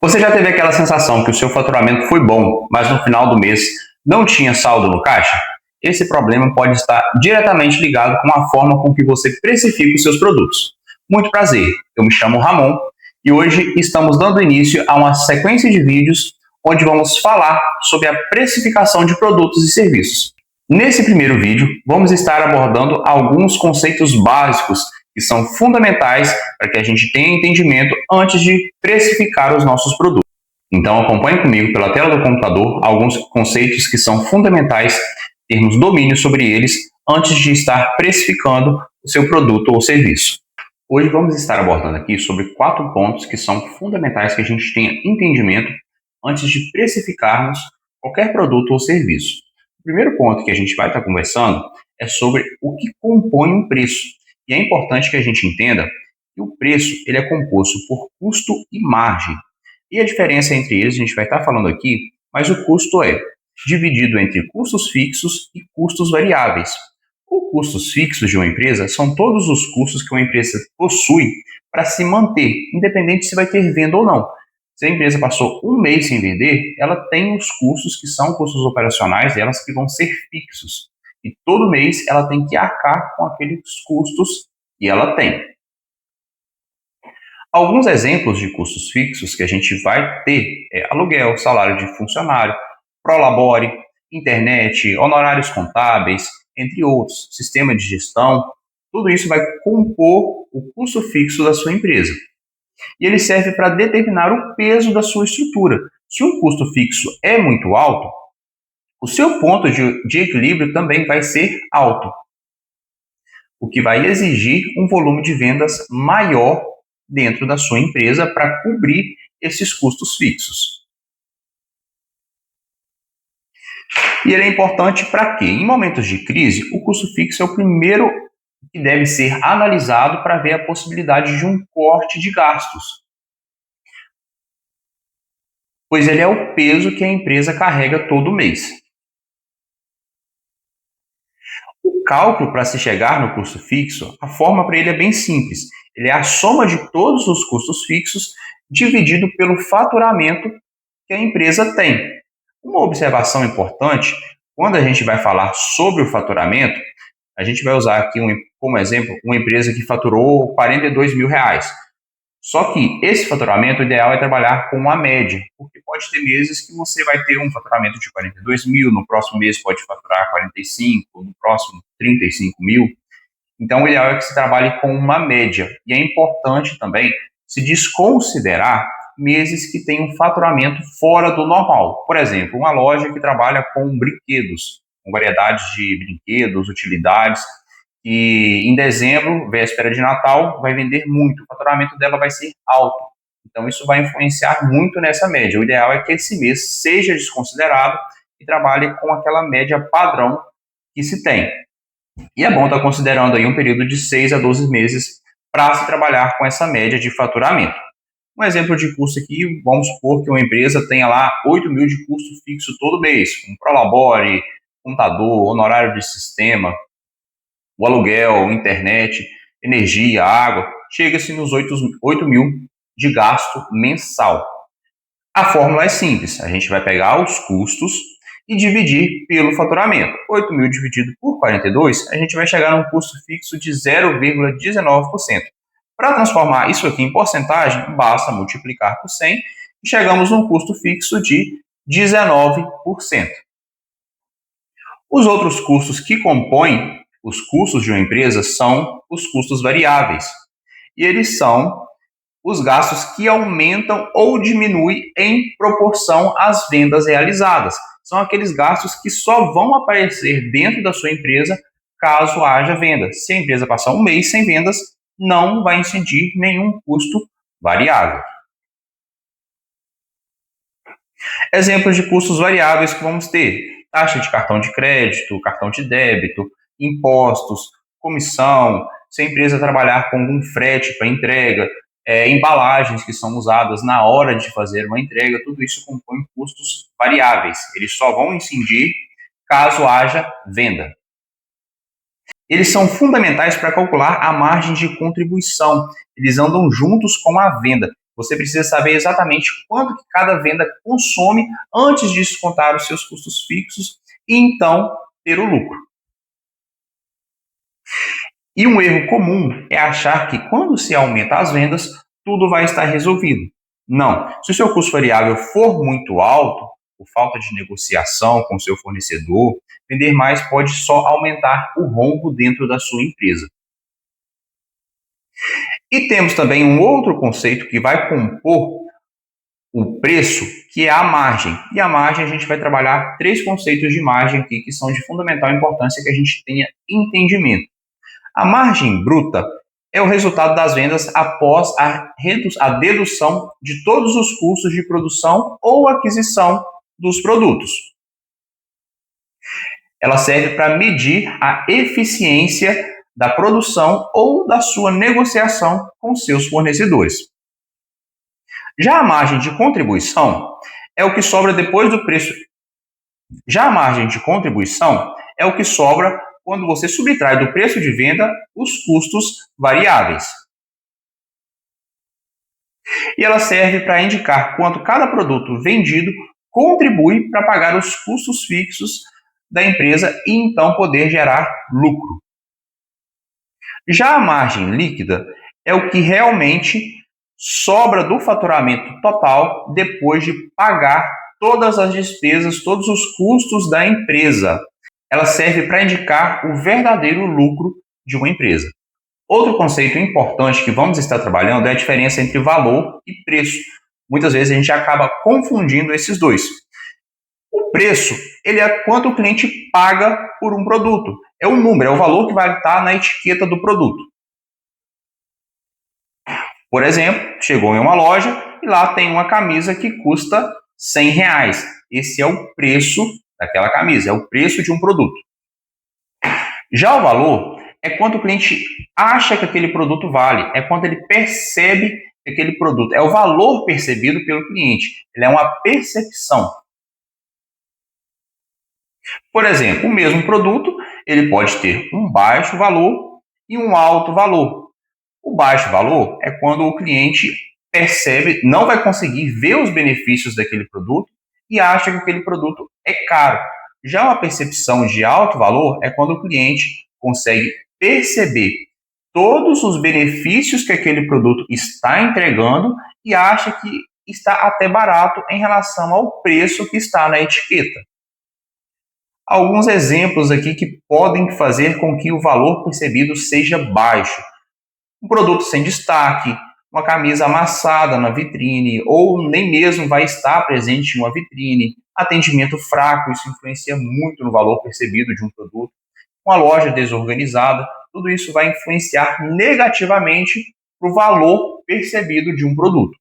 Você já teve aquela sensação que o seu faturamento foi bom, mas no final do mês não tinha saldo no caixa? Esse problema pode estar diretamente ligado com a forma com que você precifica os seus produtos. Muito prazer, eu me chamo Ramon e hoje estamos dando início a uma sequência de vídeos onde vamos falar sobre a precificação de produtos e serviços. Nesse primeiro vídeo, vamos estar abordando alguns conceitos básicos que são fundamentais para que a gente tenha entendimento antes de precificar os nossos produtos. Então acompanhe comigo pela tela do computador alguns conceitos que são fundamentais, termos domínio sobre eles antes de estar precificando o seu produto ou serviço. Hoje vamos estar abordando aqui sobre 4 pontos que são fundamentais que a gente tenha entendimento antes de precificarmos qualquer produto ou serviço. O primeiro ponto que a gente vai estar conversando é sobre o que compõe um preço. E é importante que a gente entenda que o preço ele é composto por custo e margem. E a diferença entre eles a gente vai estar falando aqui, mas o custo é dividido entre custos fixos e custos variáveis. Os custos fixos de uma empresa são todos os custos que uma empresa possui para se manter, independente se vai ter venda ou não. Se a empresa passou um mês sem vender, ela tem os custos que são custos operacionais delas que vão ser fixos. E todo mês ela tem que arcar com aqueles custos que ela tem. Alguns exemplos de custos fixos que a gente vai ter é aluguel, salário de funcionário, prolabore, internet, honorários contábeis, entre outros, sistema de gestão. Tudo isso vai compor o custo fixo da sua empresa. E ele serve para determinar o peso da sua estrutura. Se um custo fixo é muito alto, o seu ponto de equilíbrio também vai ser alto, o que vai exigir um volume de vendas maior dentro da sua empresa para cobrir esses custos fixos. E ele é importante para quê? Em momentos de crise, o custo fixo é o primeiro que deve ser analisado para ver a possibilidade de um corte de gastos, pois ele é o peso que a empresa carrega todo mês. O cálculo para se chegar no custo fixo, a forma para ele é bem simples. Ele é a soma de todos os custos fixos dividido pelo faturamento que a empresa tem. Uma observação importante, quando a gente vai falar sobre o faturamento, a gente vai usar aqui como exemplo uma empresa que faturou R$42 mil. Só que esse faturamento, o ideal é trabalhar com uma média, porque pode ter meses que você vai ter um faturamento de 42 mil, no próximo mês pode faturar 45, no próximo 35 mil. Então, o ideal é que se trabalhe com uma média. E é importante também se desconsiderar meses que têm um faturamento fora do normal. Por exemplo, uma loja que trabalha com brinquedos, com variedades de brinquedos, utilidades, e em dezembro, véspera de Natal, vai vender muito, o faturamento dela vai ser alto. Então, isso vai influenciar muito nessa média. O ideal é que esse mês seja desconsiderado e trabalhe com aquela média padrão que se tem. E é bom estar considerando aí um período de 6 a 12 meses para se trabalhar com essa média de faturamento. Um exemplo de custo aqui, vamos supor que uma empresa tenha lá 8 mil de custo fixo todo mês, com prolabore, contador, honorário de sistema, o aluguel, internet, energia, água, chega-se nos 8 mil de gasto mensal. A fórmula é simples, a gente vai pegar os custos e dividir pelo faturamento. 8 mil dividido por 42, a gente vai chegar num custo fixo de 0,19%. Para transformar isso aqui em porcentagem, basta multiplicar por 100 e chegamos num custo fixo de 19%. Os outros custos que compõem os custos de uma empresa são os custos variáveis. E eles são os gastos que aumentam ou diminuem em proporção às vendas realizadas. São aqueles gastos que só vão aparecer dentro da sua empresa caso haja venda. Se a empresa passar um mês sem vendas, não vai incidir nenhum custo variável. Exemplos de custos variáveis que vamos ter: taxa de cartão de crédito, cartão de débito, impostos, comissão, se a empresa trabalhar com algum frete para entrega, embalagens que são usadas na hora de fazer uma entrega, tudo isso compõe custos variáveis. Eles só vão incidir caso haja venda. Eles são fundamentais para calcular a margem de contribuição. Eles andam juntos com a venda. Você precisa saber exatamente quanto que cada venda consome antes de descontar os seus custos fixos e então ter o lucro. E um erro comum é achar que quando se aumenta as vendas, tudo vai estar resolvido. Não. Se o seu custo variável for muito alto, por falta de negociação com o seu fornecedor, vender mais pode só aumentar o rombo dentro da sua empresa. E temos também um outro conceito que vai compor o preço, que é a margem. E a margem, a gente vai trabalhar 3 conceitos de margem aqui que são de fundamental importância que a gente tenha entendimento. A margem bruta é o resultado das vendas após a dedução de todos os custos de produção ou aquisição dos produtos. Ela serve para medir a eficiência da produção ou da sua negociação com seus fornecedores. Já a margem de contribuição é o que sobra depois do preço. Já a margem de contribuição é o que sobra quando você subtrai do preço de venda os custos variáveis. E ela serve para indicar quanto cada produto vendido contribui para pagar os custos fixos da empresa e então poder gerar lucro. Já a margem líquida é o que realmente sobra do faturamento total depois de pagar todas as despesas, todos os custos da empresa. Ela serve para indicar o verdadeiro lucro de uma empresa. Outro conceito importante que vamos estar trabalhando é a diferença entre valor e preço. Muitas vezes a gente acaba confundindo esses dois. O preço, ele é quanto o cliente paga por um produto. É o número, é o valor que vai estar na etiqueta do produto. Por exemplo, chegou em uma loja e lá tem uma camisa que custa R$100. Esse é o preço daquela camisa, é o preço de um produto. Já o valor é quanto o cliente acha que aquele produto vale, é quanto ele percebe que aquele produto, é o valor percebido pelo cliente, ele é uma percepção. Por exemplo, o mesmo produto, ele pode ter um baixo valor e um alto valor. O baixo valor é quando o cliente percebe, não vai conseguir ver os benefícios daquele produto e acha que aquele produto é caro. Já uma percepção de alto valor é quando o cliente consegue perceber todos os benefícios que aquele produto está entregando e acha que está até barato em relação ao preço que está na etiqueta. Alguns exemplos aqui que podem fazer com que o valor percebido seja baixo. Um produto sem destaque, uma camisa amassada na vitrine ou nem mesmo vai estar presente em uma vitrine, atendimento fraco, isso influencia muito no valor percebido de um produto, uma loja desorganizada, tudo isso vai influenciar negativamente para o valor percebido de um produto.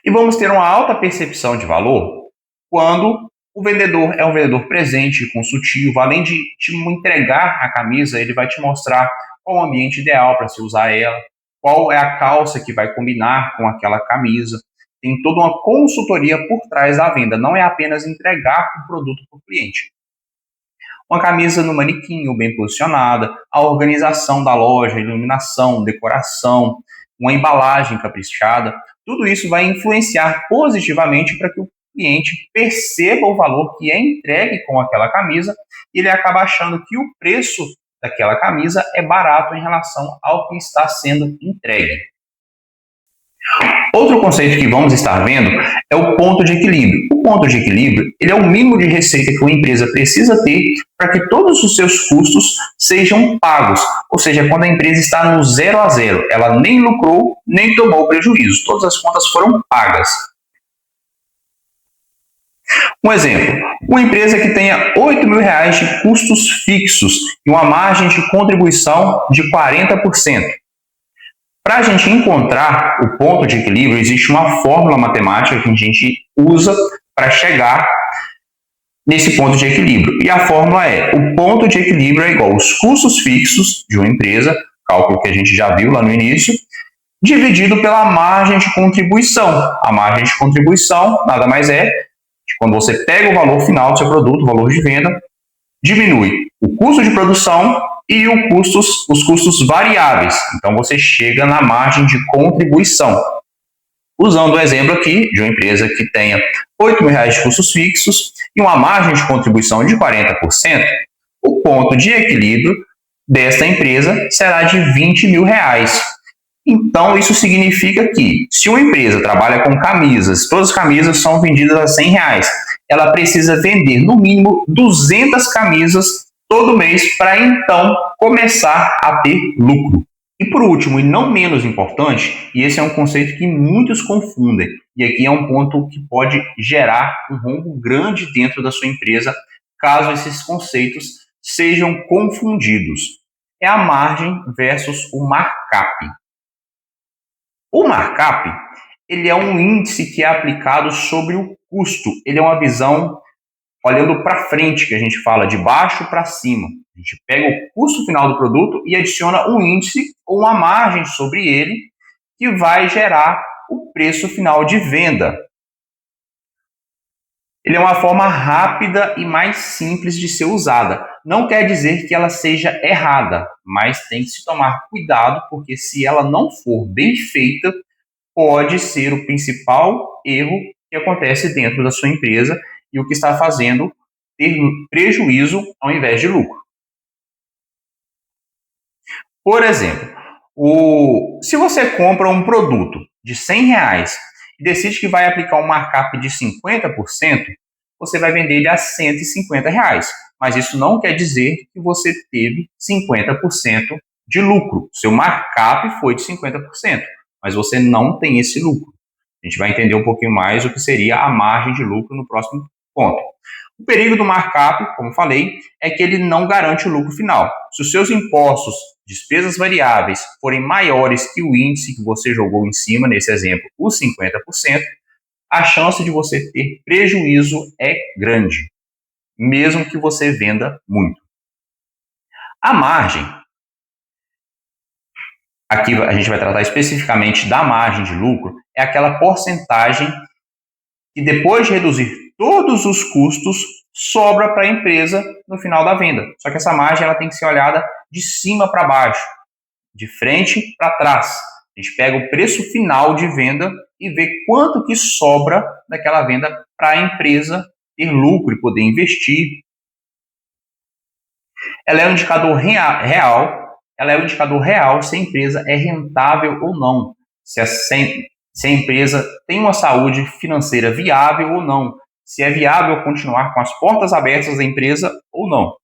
E vamos ter uma alta percepção de valor quando o vendedor é um vendedor presente, consultivo, além de te entregar a camisa, ele vai te mostrar qual o ambiente ideal para se usar ela, qual é a calça que vai combinar com aquela camisa. Tem toda uma consultoria por trás da venda, não é apenas entregar o produto para o cliente. Uma camisa no manequim, bem posicionada, a organização da loja, iluminação, decoração, uma embalagem caprichada, tudo isso vai influenciar positivamente para que o cliente perceba o valor que é entregue com aquela camisa e ele acaba achando que o preço daquela camisa é barato em relação ao que está sendo entregue. Outro conceito que vamos estar vendo é o ponto de equilíbrio. O ponto de equilíbrio ele é o mínimo de receita que uma empresa precisa ter para que todos os seus custos sejam pagos. Ou seja, quando a empresa está no 0 a 0, ela nem lucrou, nem tomou prejuízo. Todas as contas foram pagas. Um exemplo, uma empresa que tenha R$8.000 de custos fixos e uma margem de contribuição de 40%. Para a gente encontrar o ponto de equilíbrio, existe uma fórmula matemática que a gente usa para chegar nesse ponto de equilíbrio. E a fórmula é: o ponto de equilíbrio é igual aos custos fixos de uma empresa, cálculo que a gente já viu lá no início, dividido pela margem de contribuição. A margem de contribuição nada mais é quando você pega o valor final do seu produto, o valor de venda, diminui o custo de produção e os custos variáveis. Então, você chega na margem de contribuição. Usando o exemplo aqui de uma empresa que tenha R$ 8.000 de custos fixos e uma margem de contribuição de 40%, o ponto de equilíbrio desta empresa será de R$ 20.000. Então, isso significa que, se uma empresa trabalha com camisas, todas as camisas são vendidas a R$ 100, ela precisa vender no mínimo 200 camisas todo mês para então começar a ter lucro. E por último, e não menos importante, e esse é um conceito que muitos confundem, e aqui é um ponto que pode gerar um rombo grande dentro da sua empresa, caso esses conceitos sejam confundidos. É a margem versus o markup. O markup, ele é um índice que é aplicado sobre o custo. Ele é uma visão olhando para frente, que a gente fala de baixo para cima. A gente pega o custo final do produto e adiciona um índice ou uma margem sobre ele que vai gerar o preço final de venda. Ele é uma forma rápida e mais simples de ser usada. Não quer dizer que ela seja errada, mas tem que se tomar cuidado, porque se ela não for bem feita, pode ser o principal erro que acontece dentro da sua empresa e o que está fazendo ter prejuízo ao invés de lucro. Por exemplo, se você compra um produto de R$ 100 e decide que vai aplicar um markup de 50%, você vai vender ele a R$ 150. Mas isso não quer dizer que você teve 50% de lucro. Seu markup foi de 50%, mas você não tem esse lucro. A gente vai entender um pouquinho mais o que seria a margem de lucro no próximo ponto. O perigo do markup, como falei, é que ele não garante o lucro final. Se os seus impostos, despesas variáveis, forem maiores que o índice que você jogou em cima, nesse exemplo, os 50%, a chance de você ter prejuízo é grande, mesmo que você venda muito. A margem, aqui a gente vai tratar especificamente da margem de lucro, é aquela porcentagem que depois de reduzir todos os custos, sobra para a empresa no final da venda. Só que essa margem ela tem que ser olhada de cima para baixo, de frente para trás. A gente pega o preço final de venda e vê quanto que sobra daquela venda para a empresa ter lucro e poder investir. Ela é um indicador real, se a empresa é rentável ou não, se a empresa tem uma saúde financeira viável ou não, se é viável continuar com as portas abertas da empresa ou não.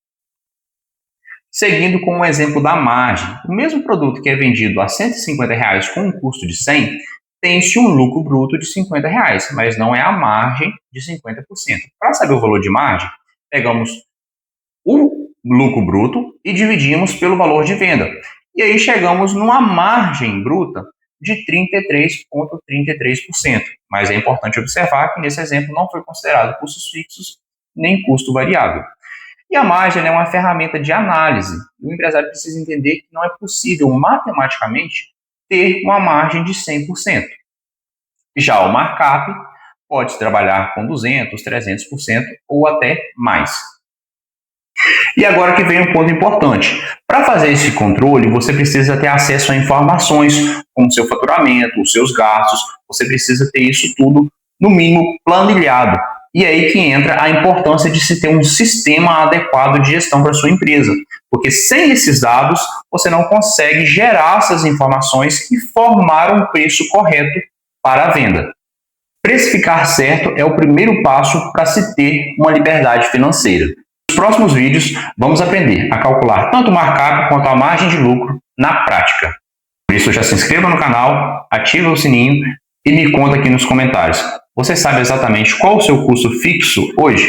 Seguindo com o exemplo da margem, o mesmo produto que é vendido a R$ 150 com um custo de 100, tem-se um lucro bruto de R$ 50, mas não é a margem de 50%. Para saber o valor de margem, pegamos o lucro bruto e dividimos pelo valor de venda. E aí chegamos numa margem bruta de 33,33%. Mas é importante observar que nesse exemplo não foi considerado custos fixos nem custo variável. E a margem é uma ferramenta de análise. O empresário precisa entender que não é possível matematicamente ter uma margem de 100%. Já o markup pode trabalhar com 200%, 300% ou até mais. E agora que vem um ponto importante. Para fazer esse controle, você precisa ter acesso a informações como seu faturamento, os seus gastos. Você precisa ter isso tudo, no mínimo, planilhado. E aí que entra a importância de se ter um sistema adequado de gestão para a sua empresa. Porque sem esses dados, você não consegue gerar essas informações e formar um preço correto para a venda. Precificar certo é o primeiro passo para se ter uma liberdade financeira. Nos próximos vídeos, vamos aprender a calcular tanto o markup quanto a margem de lucro na prática. Por isso, já se inscreva no canal, ative o sininho e me conta aqui nos comentários. Você sabe exatamente qual o seu custo fixo hoje?